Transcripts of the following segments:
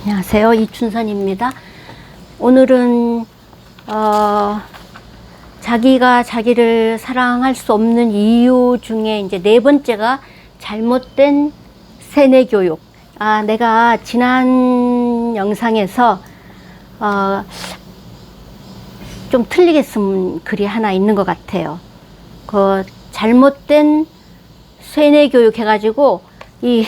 안녕하세요. 이춘선입니다. 오늘은 자기가 자기를 사랑할 수 없는 이유 중에 이제 네 번째가 잘못된 세뇌 교육. 내가 지난 영상에서 좀 틀리게 쓴 글이 하나 있는 것 같아요. 그 잘못된 세뇌 교육 해가지고 이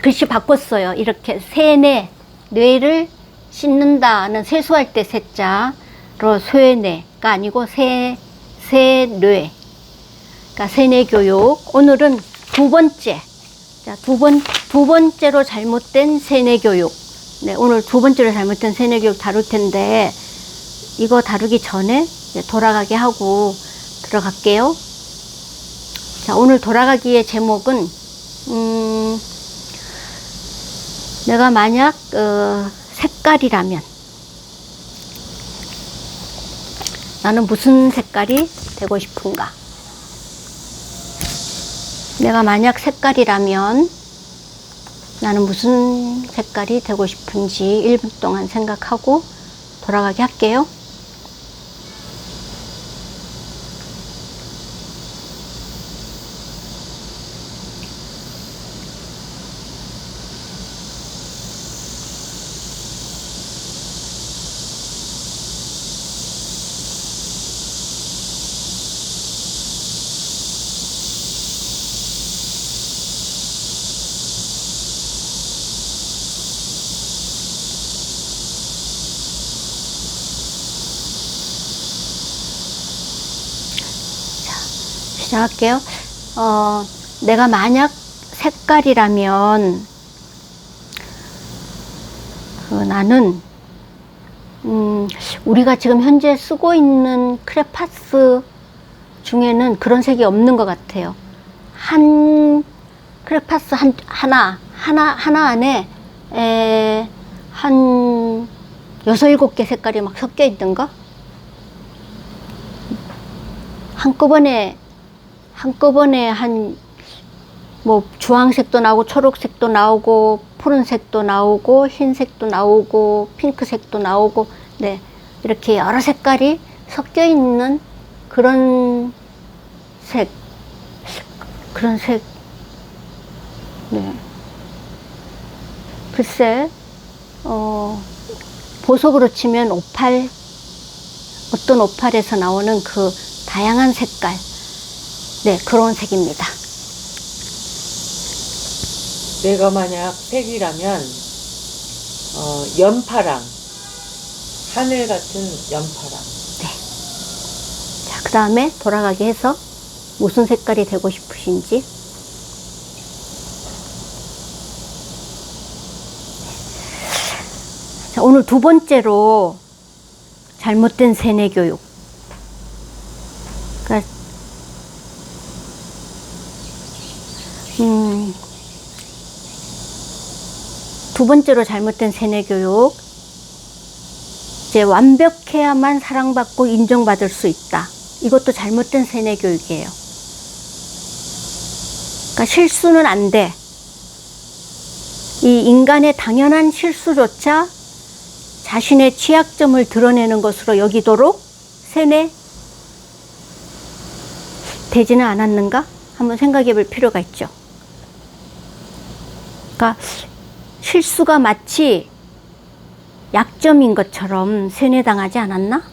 글씨 바꿨어요. 이렇게 세뇌, 뇌를 씻는다는 세수할 때 세자로 세뇌가 아니고 세뇌. 그러니까 세뇌 교육. 오늘은 두 번째. 자, 두 번째로 잘못된 세뇌 교육. 네, 오늘 두 번째로 잘못된 세뇌 교육 다룰 텐데, 이거 다루기 전에 돌아가게 하고 들어갈게요. 자, 오늘 돌아가기의 제목은, 내가 만약 색깔이라면 나는 무슨 색깔이 되고 싶은가? 내가 만약 색깔이라면 나는 무슨 색깔이 되고 싶은지 1분 동안 생각하고 돌아가게 할게요. 시작할게요. 내가 만약 색깔이라면 나는 우리가 지금 현재 쓰고 있는 크레파스 중에는 그런 색이 없는 것 같아요. 한 크레파스 하나 안에 한 6, 7개 색깔이 막 섞여 있는 거? 한꺼번에 뭐 주황색도 나오고 초록색도 나오고 푸른색도 나오고 흰색도 나오고 핑크색도 나오고, 네, 이렇게 여러 색깔이 섞여 있는 그런 색. 네. 글쎄, 보석으로 치면 오팔, 어떤 오팔에서 나오는 그 다양한 색깔. 네, 그런 색입니다. 내가 만약 색이라면 연파랑, 하늘 같은 연파랑. 네. 자, 그 다음에 돌아가게 해서 무슨 색깔이 되고 싶으신지. 자, 오늘 두 번째로 잘못된 세뇌 교육. 그러니까 두 번째로 잘못된 세뇌 교육. 이제 완벽해야만 사랑받고 인정받을 수 있다. 이것도 잘못된 세뇌 교육이에요. 그러니까 실수는 안 돼. 이 인간의 당연한 실수조차 자신의 취약점을 드러내는 것으로 여기도록 세뇌 되지는 않았는가? 한번 생각해 볼 필요가 있죠. 그러니까 실수가 마치 약점인 것처럼 세뇌당하지 않았나?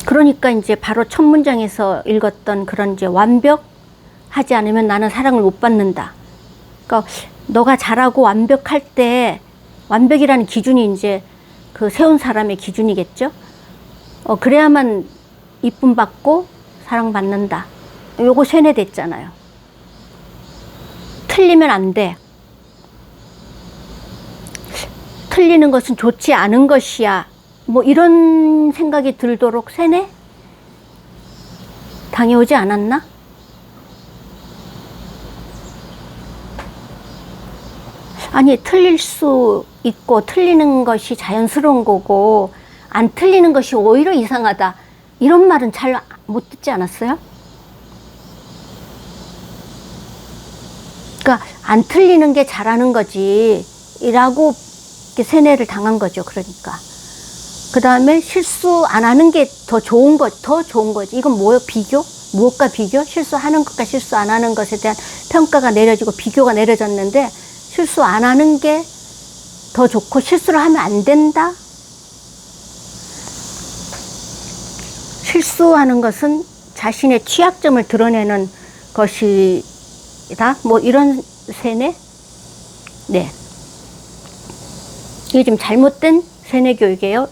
그러니까 이제 바로 첫 문장에서 읽었던 그런 이제 완벽하지 않으면 나는 사랑을 못 받는다. 그러니까 너가 잘하고 완벽할 때, 완벽이라는 기준이 이제 그 세운 사람의 기준이겠죠? 그래야만 이쁨 받고 사랑받는다. 요거 세뇌됐잖아요. 틀리면 안 돼. 틀리는 것은 좋지 않은 것이야. 뭐 이런 생각이 들도록 세뇌? 당해오지 않았나? 아니, 틀릴 수 있고 틀리는 것이 자연스러운 거고 안 틀리는 것이 오히려 이상하다. 이런 말은 잘 못 듣지 않았어요? 그러니까 안 틀리는 게 잘하는 거지 이라고 이렇게 세뇌를 당한 거죠. 그러니까 그 다음에 실수 안 하는 게 더 좋은 거지. 이건 뭐예요? 비교? 무엇과 비교? 실수하는 것과 실수 안 하는 것에 대한 평가가 내려지고 비교가 내려졌는데, 실수 안 하는 게 더 좋고 실수를 하면 안 된다? 실수하는 것은 자신의 취약점을 드러내는 것이다. 뭐 이런 세뇌? 네. 이게 좀 잘못된 세뇌 교육이에요.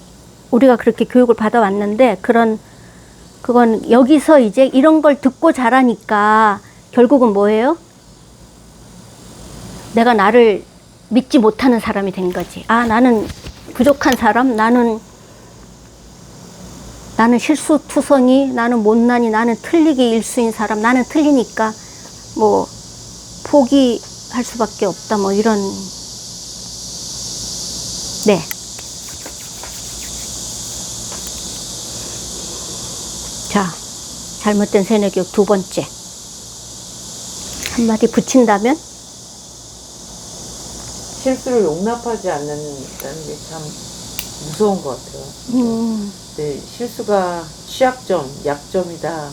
우리가 그렇게 교육을 받아왔는데, 그건 여기서 이제 이런 걸 듣고 자라니까 결국은 뭐예요? 내가 나를 믿지 못하는 사람이 된 거지. 아, 나는 부족한 사람, 나는 실수투성이, 나는 못난이, 나는 틀리기 일수인 사람, 나는 틀리니까 뭐 포기할 수밖에 없다. 뭐 이런. 네. 자, 잘못된 세뇌교육 두 번째. 한마디 붙인다면? 실수를 용납하지 않는다는 게 참 무서운 것 같아요. 네, 실수가 취약점, 약점이다.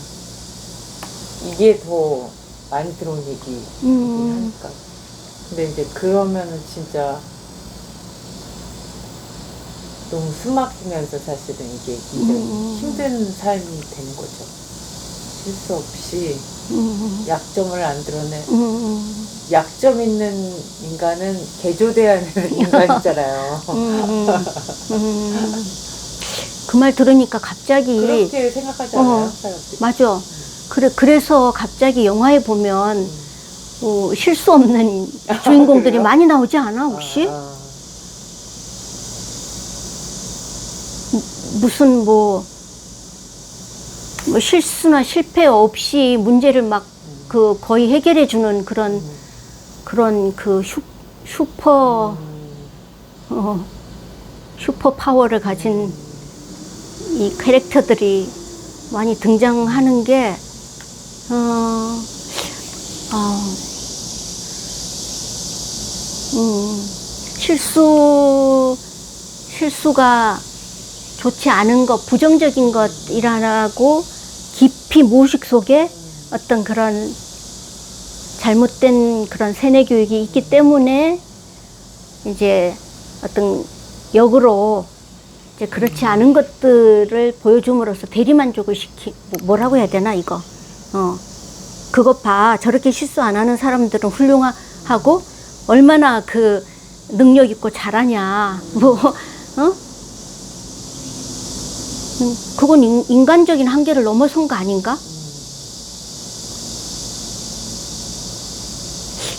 이게 더 많이 들어온 얘기긴 하니까. 근데 이제 그러면은 진짜 너무 숨막히면서 사실은 이게 굉장히 힘든 삶이 되는 거죠. 실수 없이 약점을 안 드러내. 약점 있는 인간은 개조돼야 하는 인간이잖아요. 그 말 들으니까 갑자기. 그렇게 생각하지 않아요, 사람들이? 맞아. 그래서 갑자기 영화에 보면 실수 없는 주인공들이 많이 나오지 않아, 혹시? 무슨 뭐 실수나 실패 없이 문제를 막 거의 해결해 주는 그런 그 슈퍼 파워를 가진 이 캐릭터들이 많이 등장하는 게 실수가 좋지 않은 것, 부정적인 것이라고 깊이 무의식 속에 어떤 그런 잘못된 그런 세뇌 교육이 있기 때문에 이제 어떤 역으로 이제 그렇지 않은 것들을 보여줌으로써 대리만족을 뭐라고 해야 되나, 이거. 그것 봐. 저렇게 실수 안 하는 사람들은 훌륭하고 얼마나 그 능력 있고 잘하냐. 그건 인간적인 한계를 넘어선 거 아닌가?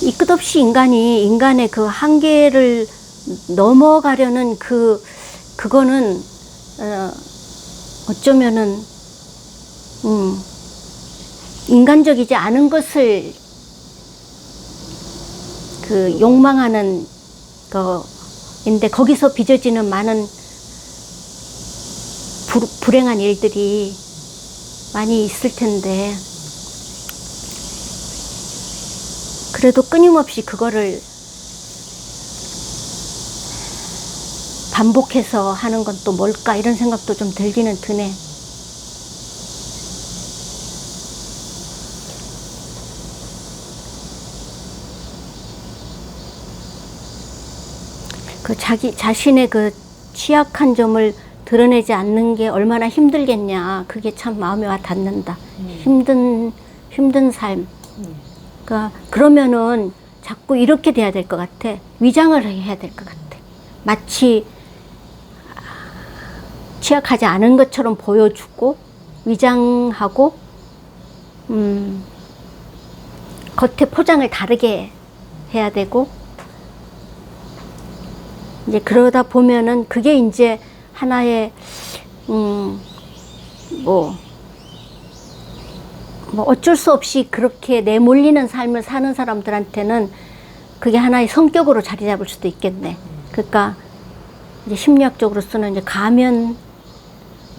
이 끝없이 인간의 그 한계를 넘어가려는 그거는, 어쩌면은, 인간적이지 않은 것을 욕망하는 거인데, 거기서 빚어지는 많은 불행한 일들이 많이 있을 텐데, 그래도 끊임없이 그거를 반복해서 하는 건 또 뭘까, 이런 생각도 좀 들기는 드네. 자신의 그 취약한 점을 드러내지 않는 게 얼마나 힘들겠냐. 그게 참 마음에 와 닿는다. 힘든 삶. 그러니까 그러면은 자꾸 이렇게 돼야 될 것 같아. 위장을 해야 될 것 같아. 마치 취약하지 않은 것처럼 보여주고 위장하고 겉에 포장을 다르게 해야 되고, 이제 그러다 보면은 그게 이제 하나의 뭐 어쩔 수 없이 그렇게 내몰리는 삶을 사는 사람들한테는 그게 하나의 성격으로 자리 잡을 수도 있겠네. 그러니까 이제 심리학적으로서는 이제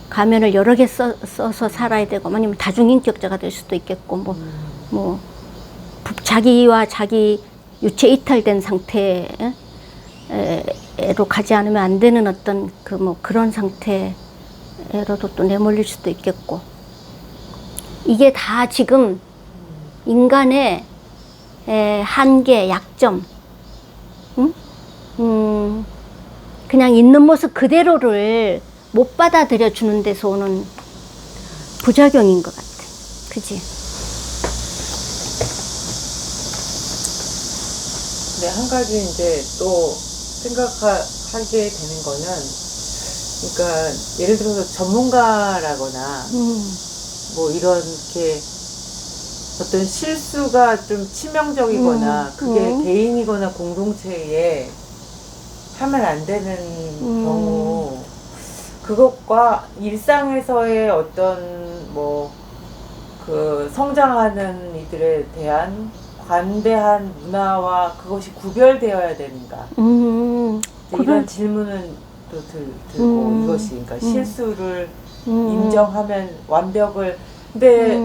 가면을 여러 개 써서 살아야 되고, 아니면 다중인격자가 될 수도 있겠고, 자기와 자기 유체 이탈된 상태로 가지 않으면 안 되는 어떤 그 뭐 그런 상태로도 또 내몰릴 수도 있겠고, 이게 다 지금 인간의 한계, 약점, 응? 그냥 있는 모습 그대로를 못 받아들여 주는 데서 오는 부작용인 것 같아. 그지? 근데 한 가지 이제 또 생각하게 되는 거는, 그러니까 예를 들어서 전문가라거나 뭐 이렇게 어떤 실수가 좀 치명적이거나 그게 개인이거나 공동체에 하면 안 되는 경우, 그것과 일상에서의 어떤 뭐 그 성장하는 이들에 대한 관대한 문화와 그것이 구별되어야 되는가? 이런 질문은 또 들고, 이것이 그러니까 실수를 인정하면 완벽을, 근데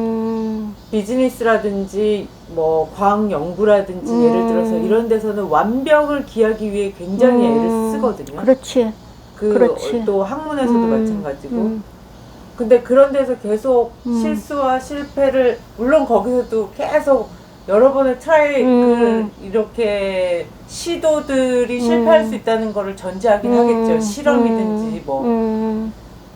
비즈니스라든지 뭐 과학 연구라든지 예를 들어서 이런 데서는 완벽을 기하기 위해 굉장히 애를 쓰거든요. 그렇지. 그렇지. 또 학문에서도 마찬가지고. 근데 그런 데서 계속 실수와 실패를, 물론 거기서도 계속 여러 번의 이렇게 시도들이 실패할 수 있다는 거를 전제하긴 하겠죠. 실험이든지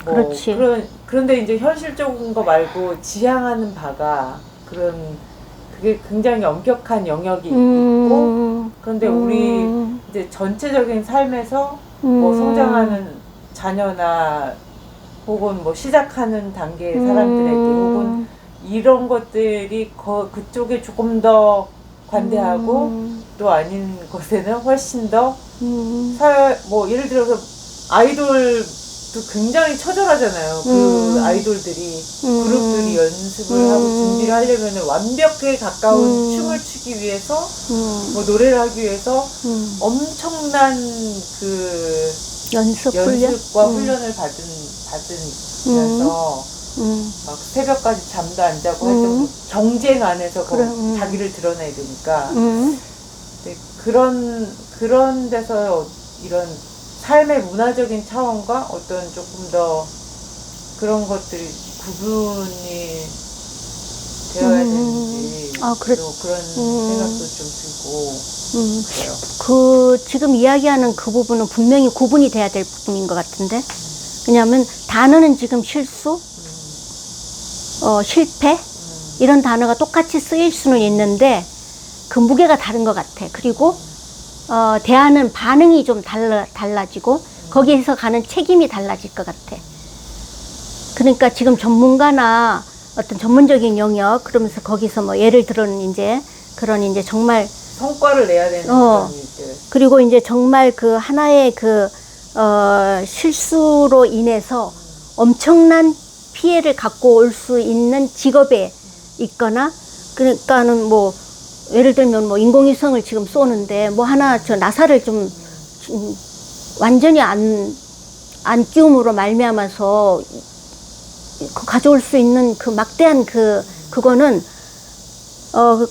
그렇지. 그런데 이제 현실적인 거 말고 지향하는 바가 그게 굉장히 엄격한 영역이 있고, 그런데 우리 이제 전체적인 삶에서 뭐 성장하는 자녀나 혹은 뭐 시작하는 단계의 사람들에게 혹은 이런 것들이 그쪽에 조금 더 관대하고 또 아닌 곳에는 훨씬 더 뭐 예를 들어서 아이돌도 굉장히 처절하잖아요. 그 아이돌들이 그룹들이 연습을 하고 준비를 하려면 완벽에 가까운 춤을 추기 위해서 뭐 노래를 하기 위해서 엄청난 그 연습과 훈련을 받으면서 막 새벽까지 잠도 안 자고 하여튼 경쟁 안에서 자기를 드러내야 되니까. 그런 데서 이런 삶의 문화적인 차원과 어떤 조금 더 그런 것들이 구분이 되어야 되는지 그런 생각도 좀 들고 그래요. 그 지금 이야기하는 그 부분은 분명히 구분이 돼야 될 부분인 것 같은데, 왜냐하면 단어는 지금 실수, 실패 이런 단어가 똑같이 쓰일 수는 있는데 그 무게가 다른 것 같아. 그리고 대하는 반응이 좀 달라지고 거기에서 가는 책임이 달라질 것 같아. 그러니까 지금 전문가나 어떤 전문적인 영역, 그러면서 거기서 뭐 예를 들어는 이제 그런 이제 정말 성과를 내야 되는 그런 일들. 그리고 이제 정말 그 하나의 그 실수로 인해서 엄청난 피해를 갖고 올 수 있는 직업에 있거나, 그러니까는 뭐 예를 들면 뭐 인공위성을 지금 쏘는데 뭐 하나 저 나사를 좀 완전히 안 끼움으로 말미암아서 가져올 수 있는 그 막대한 그거는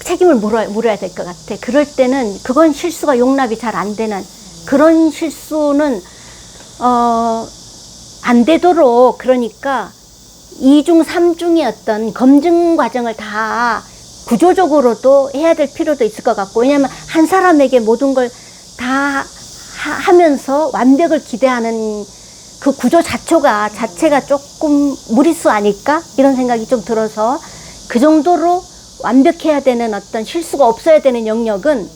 책임을 물어야 될 것 같아. 그럴 때는 그건 실수가 용납이 잘 안 되는 그런 실수는 안 되도록, 그러니까 2중, 3중의 어떤 검증 과정을 다 구조적으로도 해야 될 필요도 있을 것 같고, 왜냐하면 한 사람에게 모든 걸 다 하면서 완벽을 기대하는 그 구조 자체가 조금 무리수 아닐까? 이런 생각이 좀 들어서, 그 정도로 완벽해야 되는 어떤 실수가 없어야 되는 영역은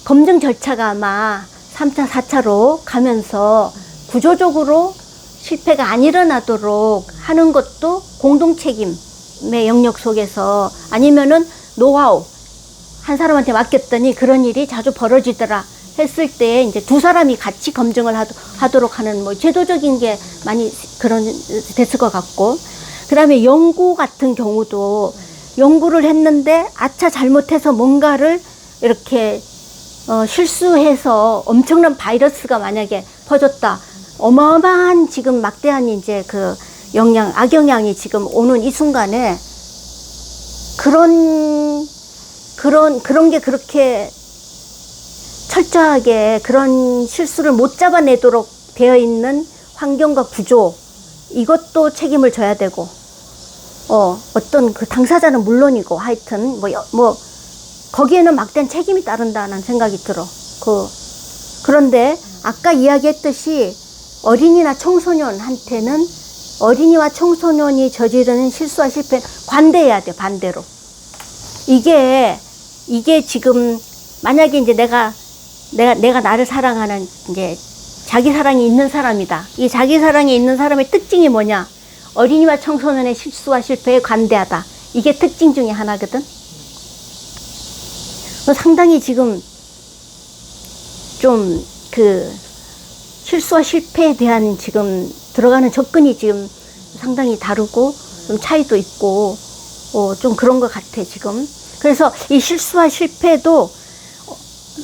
검증 절차가 아마 3차, 4차로 가면서 구조적으로 실패가 안 일어나도록 하는 것도 공동 책임의 영역 속에서, 아니면은 노하우 한 사람한테 맡겼더니 그런 일이 자주 벌어지더라 했을 때 이제 두 사람이 같이 검증을 하도록 하는 뭐 제도적인 게 많이 됐을 것 같고, 그 다음에 연구 같은 경우도 연구를 했는데 아차 잘못해서 뭔가를 이렇게 실수해서 엄청난 바이러스가 만약에 퍼졌다. 어마어마한 지금 막대한 이제 그 악영향이 지금 오는 이 순간에 그런 게 그렇게 철저하게 그런 실수를 못 잡아내도록 되어 있는 환경과 구조, 이것도 책임을 져야 되고, 어떤 그 당사자는 물론이고, 하여튼, 거기에는 막대한 책임이 따른다는 생각이 들어. 그런데, 아까 이야기했듯이, 어린이나 청소년한테는 어린이와 청소년이 저지르는 실수와 실패 관대해야 돼, 반대로. 이게 지금, 만약에 이제 내가 나를 사랑하는, 이제, 자기 사랑이 있는 사람이다. 이 자기 사랑이 있는 사람의 특징이 뭐냐? 어린이와 청소년의 실수와 실패에 관대하다. 이게 특징 중에 하나거든. 상당히 지금 좀 실수와 실패에 대한 지금 들어가는 접근이 지금 상당히 다르고 좀 차이도 있고 좀 그런 것 같아 지금. 그래서 이 실수와 실패도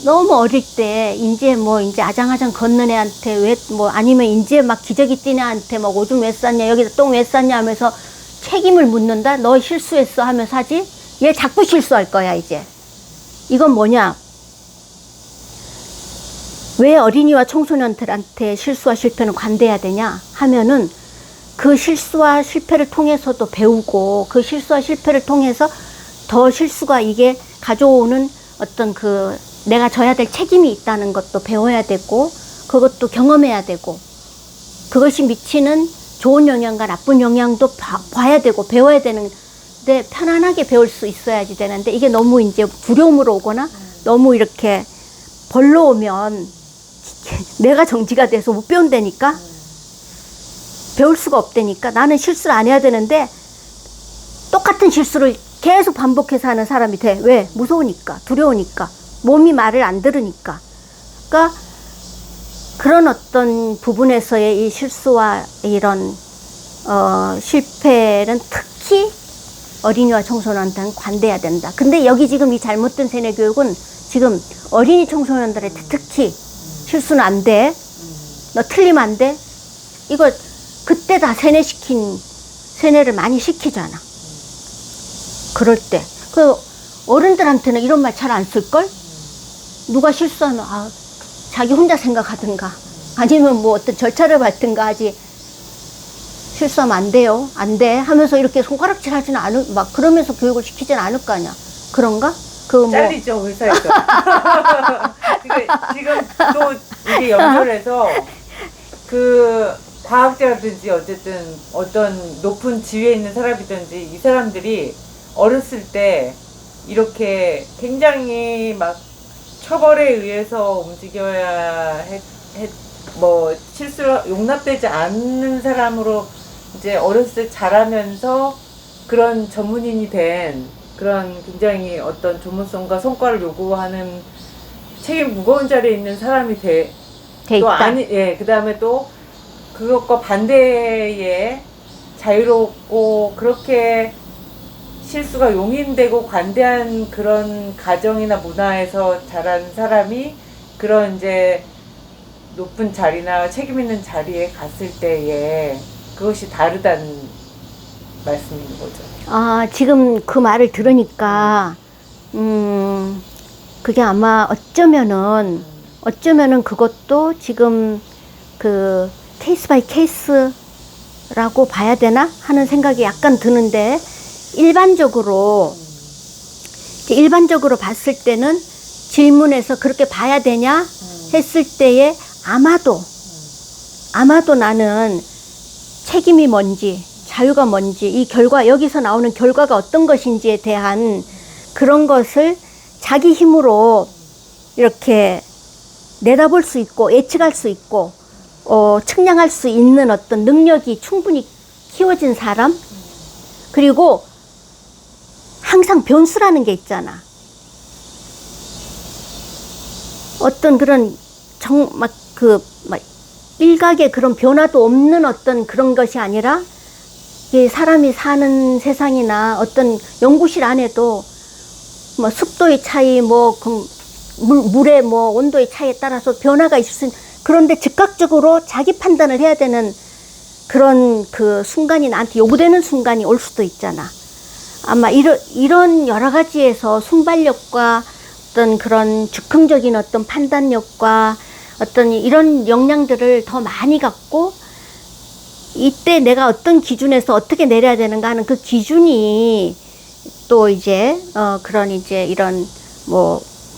너무 어릴 때, 이제 아장아장 걷는 애한테 아니면 이제 막 기저귀 뛴 애한테 막 오줌 왜 쌌냐, 여기다 똥 왜 쌌냐 하면서 책임을 묻는다? 너 실수했어 하면서 하지? 얘 자꾸 실수할 거야, 이제. 이건 뭐냐? 왜 어린이와 청소년들한테 실수와 실패는 관대해야 되냐? 하면은 그 실수와 실패를 통해서도 배우고, 그 실수와 실패를 통해서 더 실수가 이게 가져오는 어떤 내가 져야 될 책임이 있다는 것도 배워야 되고, 그것도 경험해야 되고, 그것이 미치는 좋은 영향과 나쁜 영향도 봐야 되고, 배워야 되는데, 편안하게 배울 수 있어야지 되는데, 이게 너무 이제 두려움으로 오거나, 너무 이렇게 벌러 오면, 내가 정지가 돼서 못 배운다니까? 배울 수가 없다니까? 나는 실수를 안 해야 되는데, 똑같은 실수를 계속 반복해서 하는 사람이 돼. 왜? 무서우니까, 두려우니까. 몸이 말을 안 들으니까. 그러니까 그런 어떤 부분에서의 이 실수와 이런 실패는 특히 어린이와 청소년한테는 관대해야 된다. 근데 여기 지금 이 잘못된 세뇌 교육은 지금 어린이 청소년들한테 특히 실수는 안 돼. 너 틀리면 안 돼. 이거 그때 다 세뇌를 많이 시키잖아. 그럴 때. 어른들한테는 이런 말 잘 안 쓸걸? 누가 실수하면 자기 혼자 생각하든가 아니면 어떤 절차를 밟든가 하지, 실수하면 안 돼요, 안 돼 하면서 이렇게 손가락질 하지는 막 그러면서 교육을 시키지는 않을 거 아니야. 그런가? 잘리죠, 회사에서. 지금 또 이게 연결해서 과학자라든지 어쨌든 어떤 높은 지위에 있는 사람이든지 이 사람들이 어렸을 때 이렇게 굉장히 막 처벌에 의해서 움직여야 실수를 용납되지 않는 사람으로 이제 어렸을 때 자라면서 그런 전문인이 된 그런 굉장히 어떤 전문성과 성과를 요구하는 책임 무거운 자리에 있는 사람이 돼 있다. 그 다음에 또 그것과 반대에 자유롭고 그렇게 실수가 용인되고 관대한 그런 가정이나 문화에서 자란 사람이 그런 이제 높은 자리나 책임 있는 자리에 갔을 때에 그것이 다르다는 말씀인 거죠. 지금 그 말을 들으니까 그게 아마 어쩌면은 그것도 지금 케이스 바이 케이스라고 봐야 되나 하는 생각이 약간 드는데, 일반적으로 봤을 때는 질문에서 그렇게 봐야 되냐 했을 때에 아마도 나는 책임이 뭔지, 자유가 뭔지, 이 여기서 나오는 결과가 어떤 것인지에 대한 그런 것을 자기 힘으로 이렇게 내다볼 수 있고, 예측할 수 있고, 측량할 수 있는 어떤 능력이 충분히 키워진 사람, 그리고 항상 변수라는 게 있잖아. 어떤 그런 일각의 그런 변화도 없는 어떤 그런 것이 아니라, 이 사람이 사는 세상이나 어떤 연구실 안에도 습도의 차이, 물의 온도의 차이에 따라서 변화가 있을 수 있는, 그런데 즉각적으로 자기 판단을 해야 되는 그런 순간이 나한테 요구되는 순간이 올 수도 있잖아. 아마 이런 여러 가지에서 순발력과 어떤 그런 즉흥적인 어떤 판단력과 어떤 이런 역량들을 더 많이 갖고 이때 내가 어떤 기준에서 어떻게 내려야 되는가 하는 그 기준이 또 이제 그런 이제 이런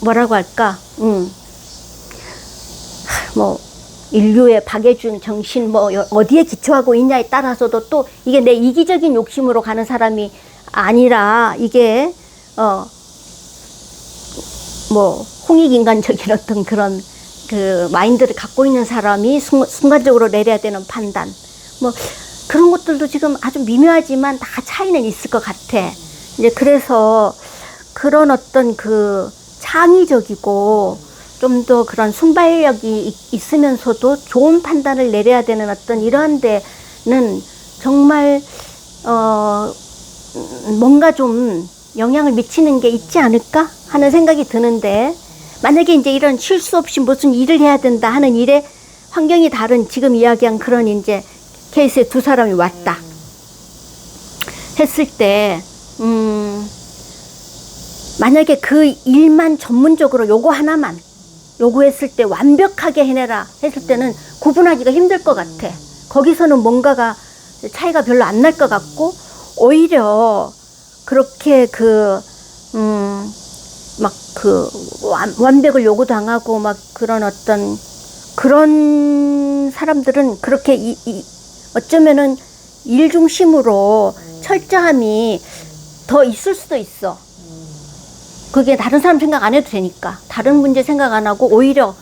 뭐라고 할까 뭐 인류의 박애준 정신 뭐 어디에 기초하고 있냐에 따라서도 또 이게 내 이기적인 욕심으로 가는 사람이 아니라 이게 뭐 홍익인간적인 어떤 그런 그 마인드를 갖고 있는 사람이 순간적으로 내려야 되는 판단 뭐 그런 것들도 지금 아주 미묘하지만 다 차이는 있을 것 같아. 이제 그래서 그런 어떤 그 창의적이고 좀 더 그런 순발력이 있으면서도 좋은 판단을 내려야 되는 어떤 이러한 데는 정말 뭔가 좀 영향을 미치는 게 있지 않을까 하는 생각이 드는데 만약에 이제 이런 실수 없이 무슨 일을 해야 된다 하는 일에 환경이 다른 지금 이야기한 그런 이제 케이스에 두 사람이 왔다 했을 때 만약에 그 일만 전문적으로 요거 하나만 요구했을 때 완벽하게 해내라 했을 때는 구분하기가 힘들 것 같아. 거기서는 뭔가가 차이가 별로 안 날 것 같고 오히려 그렇게 막 완벽을 요구당하고 막 그런 어떤 그런 사람들은 그렇게 어쩌면은 일 중심으로 철저함이 더 있을 수도 있어. 그게 다른 사람 생각 안 해도 되니까. 다른 문제 생각 안 하고 오히려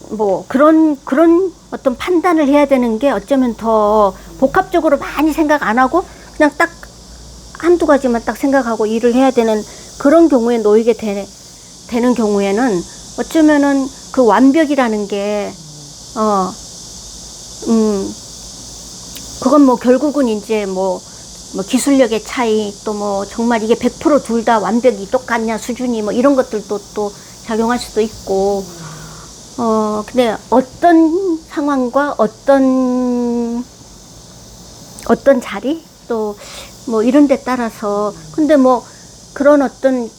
그런 어떤 판단을 해야 되는 게 어쩌면 더 복합적으로 많이 생각 안 하고 그냥 딱 한두 가지만 딱 생각하고 일을 해야 되는 그런 경우에 놓이게 되는 경우에는 어쩌면은 그 완벽이라는 게 그건 뭐 결국은 이제 뭐 기술력의 차이 또 뭐 정말 이게 100% 둘 다 완벽이 똑같냐 수준이 뭐 이런 것들도 또 작용할 수도 있고 근데 어떤 상황과 어떤 자리 또 뭐 이런 데 따라서 근데 뭐 그런 어떤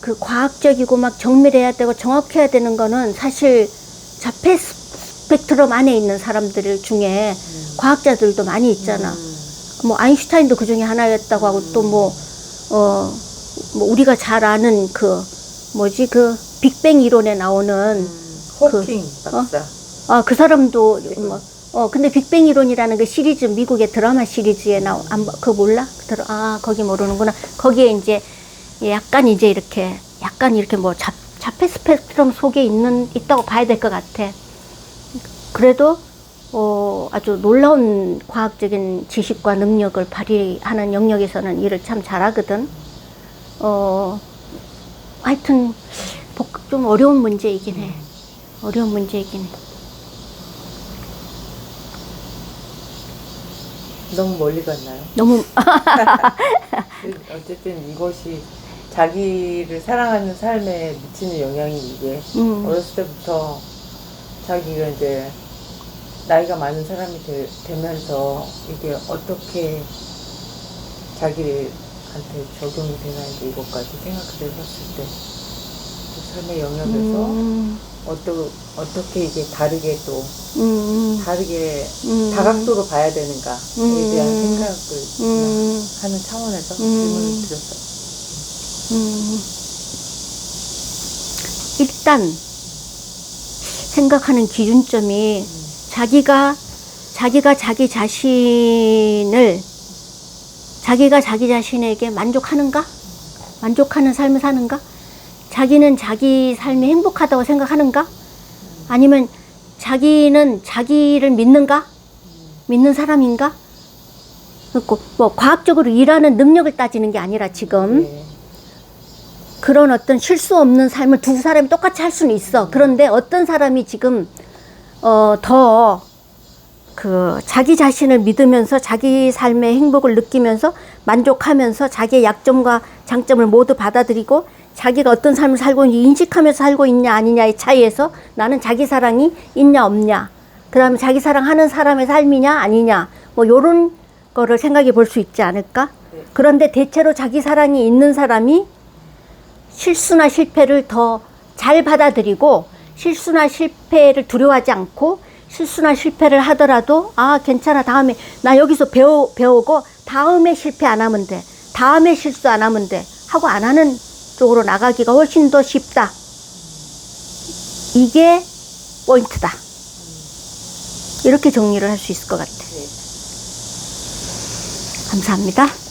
그 과학적이고 막 정밀해야 되고 정확해야 되는 거는 사실 자폐 스펙트럼 안에 있는 사람들 중에 과학자들도 많이 있잖아. 뭐 아인슈타인도 그 중에 하나였다고 하고 또 뭐 우리가 잘 아는 그 빅뱅 이론에 나오는 호킹 박사. 그 사람도 근데 빅뱅 이론이라는 그 시리즈 미국의 드라마 시리즈에 그거 몰라? 거기 모르는구나. 거기에 이제 약간 이렇게 뭐 자폐 스펙트럼 속에 있다고 봐야 될 것 같아. 그래도 아주 놀라운 과학적인 지식과 능력을 발휘하는 영역에서는 일을 참 잘하거든. 하여튼 좀 어려운 문제이긴 해. 어려운 문제이긴 해. 너무 멀리 갔나요? 너무 어쨌든 이것이 자기를 사랑하는 삶에 미치는 영향이 이게 어렸을 때부터 자기가 이제 나이가 많은 사람이 되면서 이게 어떻게 자기한테 적용이 되나 이제 이것까지 생각을 해봤을 때 그 삶의 영역에서 어떻게 이게 다르게 또 다르게 다각도로 봐야 되는가에 대한 생각을 하는 차원에서 질문을 드렸어요. 일단 생각하는 기준점이 자기가 자기 자신에게 만족하는가? 만족하는 삶을 사는가? 자기는 자기 삶이 행복하다고 생각하는가? 아니면 자기는 자기를 믿는가? 믿는 사람인가? 뭐 과학적으로 일하는 능력을 따지는 게 아니라 지금 그런 어떤 실수 없는 삶을 두 사람이 똑같이 할 수는 있어. 그런데 어떤 사람이 지금 더 자기 자신을 믿으면서 자기 삶의 행복을 느끼면서 만족하면서 자기의 약점과 장점을 모두 받아들이고 자기가 어떤 삶을 살고 있는지 인식하면서 살고 있냐 아니냐의 차이에서 나는 자기 사랑이 있냐 없냐, 그 다음에 자기 사랑하는 사람의 삶이냐 아니냐, 뭐 요런 거를 생각해 볼 수 있지 않을까? 그런데 대체로 자기 사랑이 있는 사람이 실수나 실패를 더 잘 받아들이고 실수나 실패를 두려워하지 않고 실수나 실패를 하더라도 아 괜찮아 다음에 나 여기서 배우고 다음에 실패 안 하면 돼 다음에 실수 안 하면 돼 하고 안 하는 쪽으로 나가기가 훨씬 더 쉽다. 이게 포인트다. 이렇게 정리를 할 수 있을 것 같아. 감사합니다.